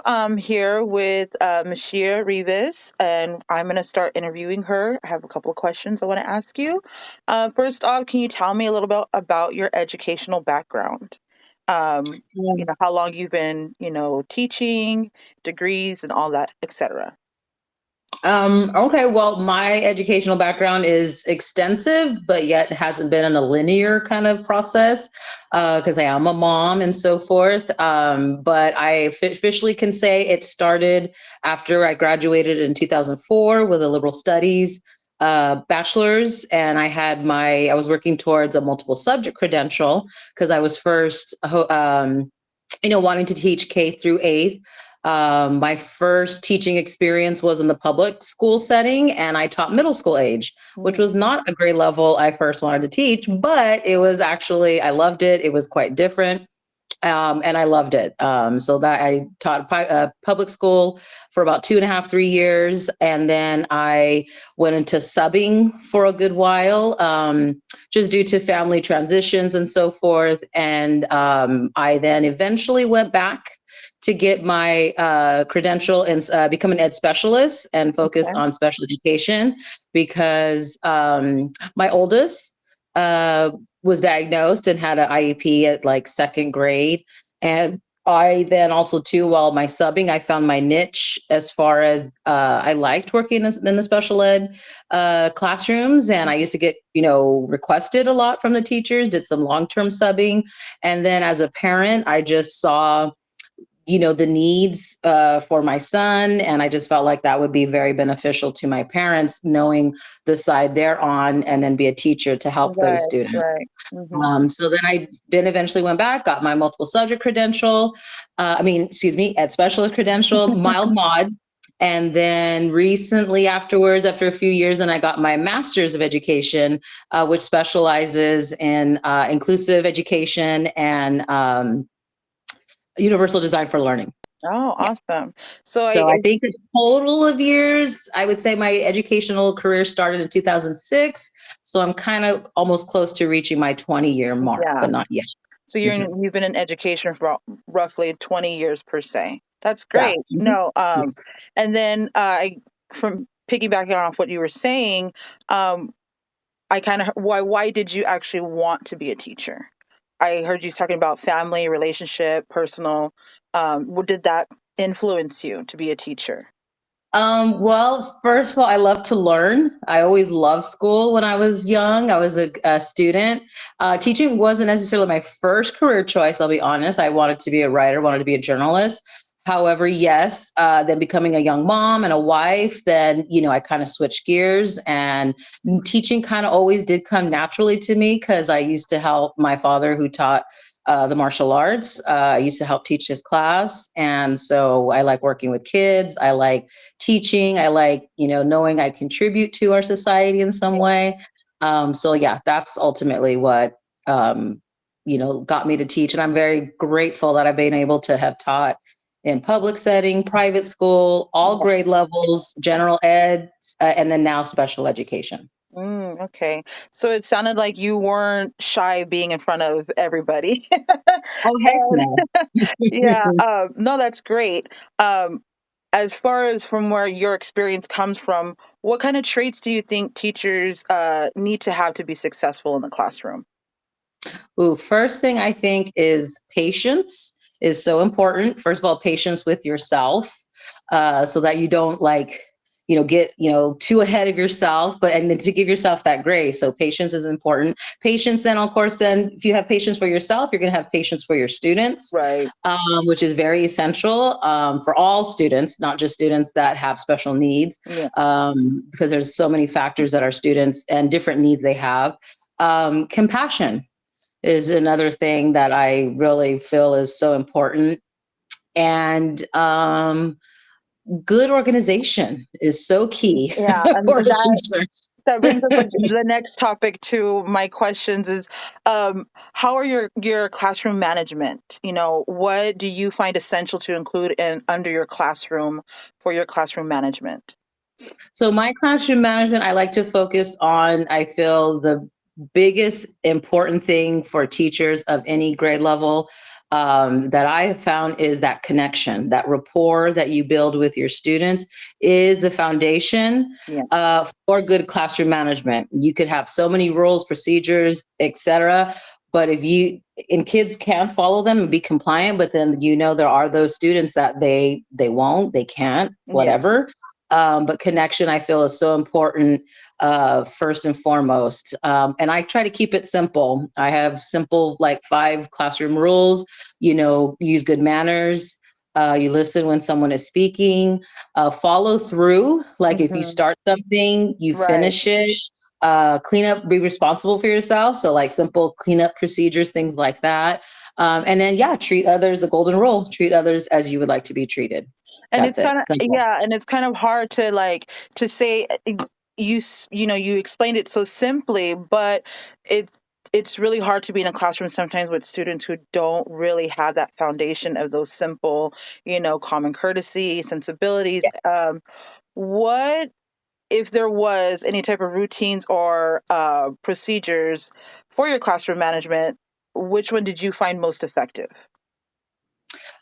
I'm here with Ms. Rivas, and I'm going to start interviewing her. I have a couple of questions I want to ask you. First off, can you tell me a little bit about your educational background? How long you've been, teaching, degrees, and all that, etc. Okay, well, my educational background is extensive, but yet hasn't been in a linear kind of process because I am a mom and so forth. But officially can say it started after I graduated in 2004 with a liberal studies bachelor's, and I was working towards a multiple subject credential because I was first, wanting to teach K through eighth. My first teaching experience was in the public school setting, and I taught middle school age, which Mm, was not a grade level I first wanted to teach, but it was actually, I loved it. It was quite different. And I loved it. So that I taught public school for about 2.5, 3 years, and then I went into subbing for a good while, just due to family transitions and so forth. And I then eventually went back to get my credential and become an ed specialist and focus okay. on special education because my oldest uh, was diagnosed and had an IEP at like second grade. And I then also too, while my subbing, I found my niche as far as I liked working in the special ed classrooms. And I used to get, requested a lot from the teachers, did some long-term subbing. And then as a parent, I just saw the needs for my son. And I just felt like that would be very beneficial to my parents, knowing the side they're on, and then be a teacher to help those Right, students. right. Mm-hmm. So then I then eventually went back, got my multiple subject credential. Excuse me, ed specialist credential, mild mod. And then recently afterwards, after a few years, and I got my master's of education, which specializes in inclusive education and universal design for learning. Oh, Yeah. awesome. So So I think a total of years, I would say my educational career started in 2006. So I'm kind of almost close to reaching my 20-year mark, yeah. but not yet. So Mhm. you've been in education for about roughly 20 years per se. That's Yeah. great. Mhm. No, Yes. and then from piggybacking off what you were saying, um, I kind of why did you actually want to be a teacher? I heard you talking about family, relationship, personal. What did that influence you to be a teacher? Well, first of all, I love to learn. I always loved school when I was young. I was a student. Teaching wasn't necessarily my first career choice, I'll be honest. I wanted to be a writer, wanted to be a journalist. However, yes, then becoming a young mom and a wife, then, I kind of switched gears, and teaching kind of always did come naturally to me because I used to help my father who taught the martial arts. I used to help teach his class. And so I like working with kids. I like teaching. I like, knowing I contribute to our society in some way. So yeah, that's ultimately what, got me to teach. And I'm very grateful that I've been able to have taught in public setting, private school, all Yeah. grade levels, general ed, and then now special education. Okay. So it sounded like you weren't shy being in front of everybody. Oh, heck And no. yeah, no, that's great. Um, as far as from where your experience comes from, what kind of traits do you think teachers need to have to be successful in the classroom? Ooh, first thing I think is patience is so important. First of all, patience with yourself, so that you don't get, too ahead of yourself, but and then to give yourself that grace. So patience is important. Patience, then of course, then if you have patience for yourself, you're going to have patience for your students, Right. which is very essential for all students, not just students that have special needs, Yeah. because there's so many factors that our students and different needs they have. Compassion is another thing that I really feel is so important. And good organization is so key Yeah, and for a that teacher. that brings up the next topic to my questions is how are your classroom management? What do you find essential to include in under your classroom for your classroom management? So my classroom management, I like to focus on, I feel the biggest important thing for teachers of any grade level that I have found is that connection, that rapport that you build with your students is the foundation Yeah. for good classroom management. You could have so many rules, procedures, etc. But if you and kids can follow them and be compliant, but then there are those students that they won't, they can't, Yeah. whatever. But connection, I feel, is so important first and foremost. And I try to keep it simple. I have simple, like 5 classroom rules. Use good manners. You listen when someone is speaking. Follow through. Like if you Hmm. start something, you Right. finish it. Clean up, be responsible for yourself. So, like simple cleanup procedures, things like that. And then, yeah, treat others, the golden rule, treat others as you would like to be treated. And That's it's it. kind of, Simple. yeah, and it's kind of hard to like to say, you explained it so simply, but it's really hard to be in a classroom sometimes with students who don't really have that foundation of those simple, common courtesy, sensibilities. What if there was any type of routines or procedures for your classroom management? Which one did you find most effective?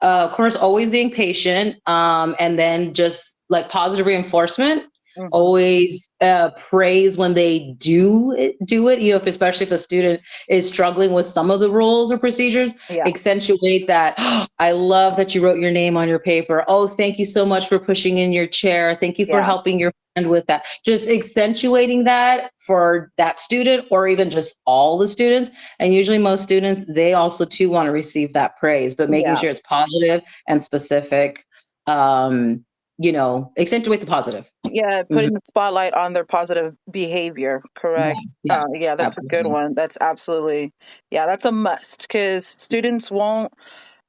Of course, always being patient, and then just like positive reinforcement. Hmm. Always praise when they do it. If especially if a student is struggling with some of the rules or procedures, Yeah. accentuate that. I love that you wrote your name on your paper. Oh, thank you so much for pushing in your chair. Thank you for Yeah. helping your friend with that. Just accentuating that for that student or even just all the students. And usually most students, they also too want to receive that praise, but making Yeah. sure it's positive and specific. Accentuate the positive. Yeah, Mhm. putting the spotlight on their positive behavior, correct? Yes, yes, Yeah, that's a good absolutely. one. That's absolutely, yeah, that's a must because students won't,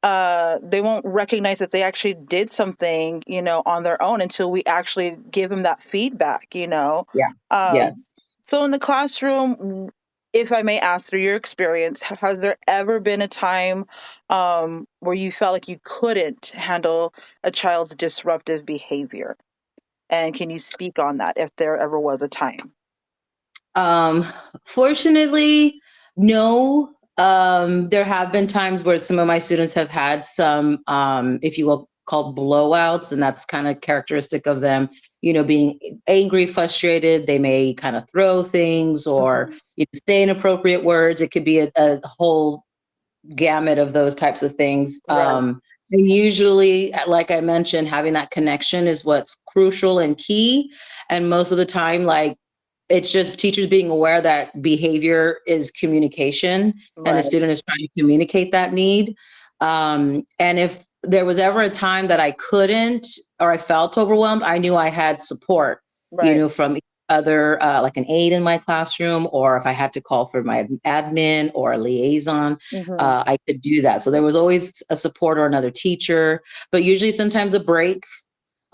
they won't recognize that they actually did something, on their own until we actually give them that feedback. Yeah. Um, Yes. so in the classroom, if I may ask through your experience, has there ever been a time where you felt like you couldn't handle a child's disruptive behavior? And can you speak on that if there ever was a time? Um, Fortunately, no. There have been times where some of my students have had some, if you will, called blowouts, and that's kind of characteristic of them, being angry, frustrated. They may kind of throw things or Mhm. say inappropriate words. It could be a whole gamut of those types of things. Right, And usually, like I mentioned, having that connection is what's crucial and key. And most of the time, like it's just teachers being aware that behavior is communication and a right, student is trying to communicate that need. And if there was ever a time that I couldn't or I felt overwhelmed, I knew I had support, right. from other, like an aide in my classroom, or if I had to call for my admin or a liaison, Mhm. I could do that. So there was always a support or another teacher, but usually sometimes a break,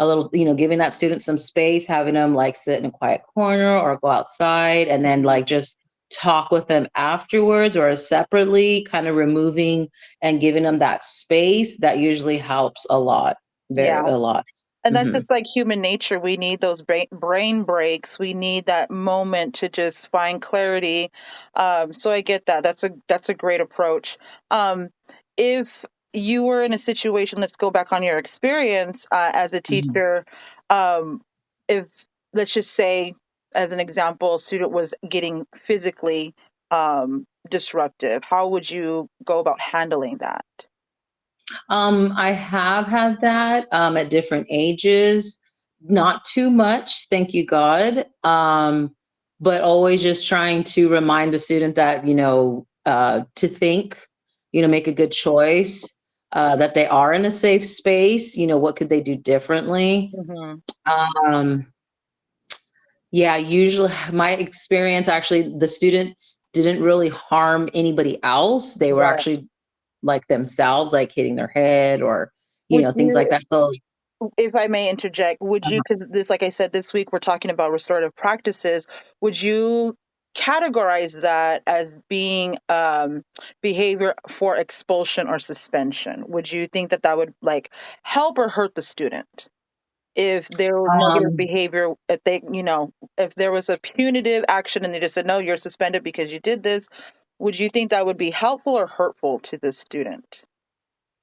a little, giving that student some space, having them like sit in a quiet corner or go outside and then Mhm. like just talk with them afterwards or separately, kind of removing and giving them that space. That usually helps a lot, very Yeah. a lot. And that's Hmm. just like human nature. We need those brain breaks. We need that moment to just find clarity. So I get that. That's a great approach. If you were in a situation, let's go back on your experience as a Hmm. teacher. Um, if let's just say, as an example, a student was getting physically disruptive, how would you go about handling that? I have had that at different ages, not too much, thank you God. But always just trying to remind the student that, to think, make a good choice, that they are in a safe space, what could they do differently? Hmm. Um, yeah, usually my experience, actually, the students didn't really harm anybody else. They were Right. actually like themselves, like hitting their head or, Would things like you, that. So, if I may interject, would you, because this, like I said, this week we're talking about restorative practices, would you categorize that as being behavior for expulsion or suspension? Would you think that that would like help or hurt the student? If there was negative um, behavior, if they, if there was a punitive action and they just said, no, you're suspended because you did this, would you think that would be helpful or hurtful to the student?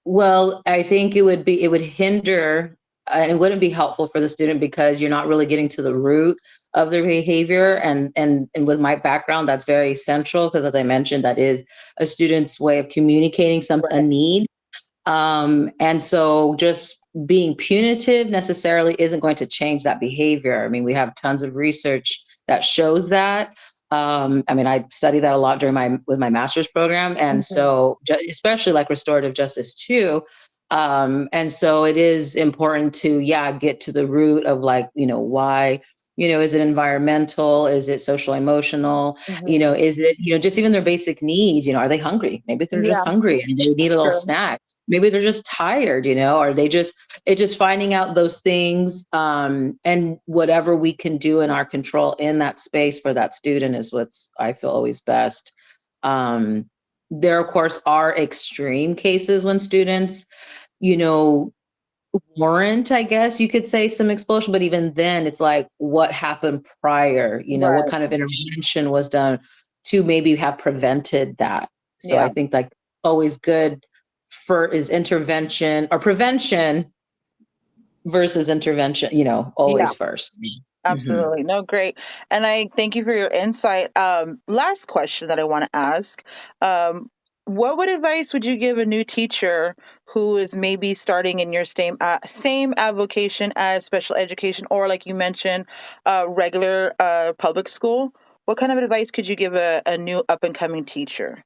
Well, I think it would hinder and it wouldn't be helpful for the student because you're not really getting to the root of their behavior. And with my background, that's very central because, as I mentioned, that is a student's way of communicating a Right. need. And so just being punitive necessarily isn't going to change that behavior. I mean, we have tons of research that shows that. I mean, I studied that a lot during my master's program, and Hmm. so especially like restorative justice too. And so it is important to, yeah, get to the root of, like, why, is it environmental? Is it social emotional? Hmm. Is it, just even their basic needs? Are they hungry? Maybe they're just Yeah, hungry and they need a little true. snack. Maybe they're just tired, or they just, it's just finding out those things, and whatever we can do in our control in that space for that student is what's, I feel, always best. Um, there, of course, are extreme cases when students, you know, warrant, I guess you could say, some expulsion. But even then, it's like, what happened prior? What Right. kind of intervention was done to maybe have prevented that? So Yeah. I think, like, always good for is intervention or prevention versus intervention, Yeah. always first. Hmm. Absolutely. No, great. And I thank you for your insight. Last question that I want to ask. What advice would you give a new teacher who is maybe starting in your same avocation as special education, or, like you mentioned, regular public school? What kind of advice could you give a new up and coming teacher?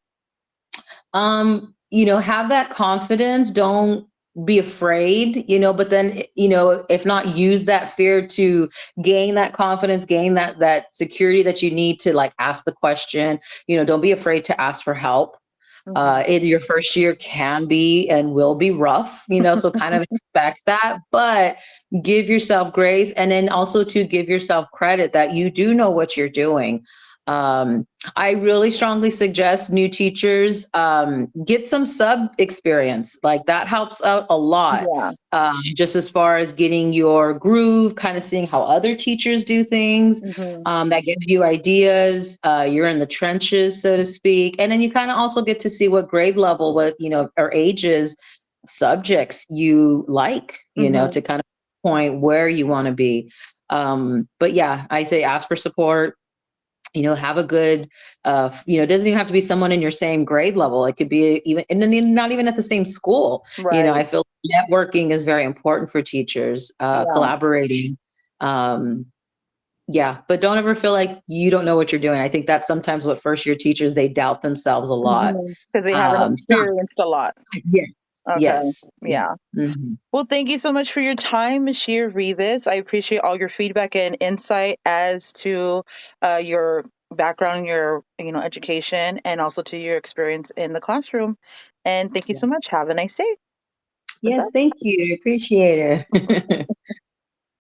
Have that confidence. Don't be afraid, but then, if not, use that fear to gain that confidence, gain that security that you need to, like, ask the question. Don't be afraid to ask for help. Hmm. In your first year can be and will be rough, so kind of expect that, but give yourself grace, and then also to give yourself credit that you do know what you're doing. Um, I really strongly suggest new teachers get some sub experience. Like, that helps out a lot. Yeah. Just as far as getting your groove, kind of seeing how other teachers do things. Hmm. That gives you ideas. You're in the trenches, so to speak. And then you kind of also get to see what grade level, or ages, subjects you like, Hmm. to kind of point where you want to be. But yeah, I say ask for support. Have a good, it doesn't even have to be someone in your same grade level. It could be even, and then not even at the same school. Right. I feel networking is very important for teachers, Yeah. collaborating. Um, yeah, but don't ever feel like you don't know what you're doing. I think that's sometimes what first year teachers, they doubt themselves a lot. Because they haven't So, experienced a lot. yes, Okay. yes, yeah. Yeah. Mhm. Well, thank you so much for your time, Ms. Rivas. I appreciate all your feedback and insight as to your background, your education, and also to your experience in the classroom. And thank you so Yes, much. Have a nice day. Goodbye. yes, thank you. Appreciate it.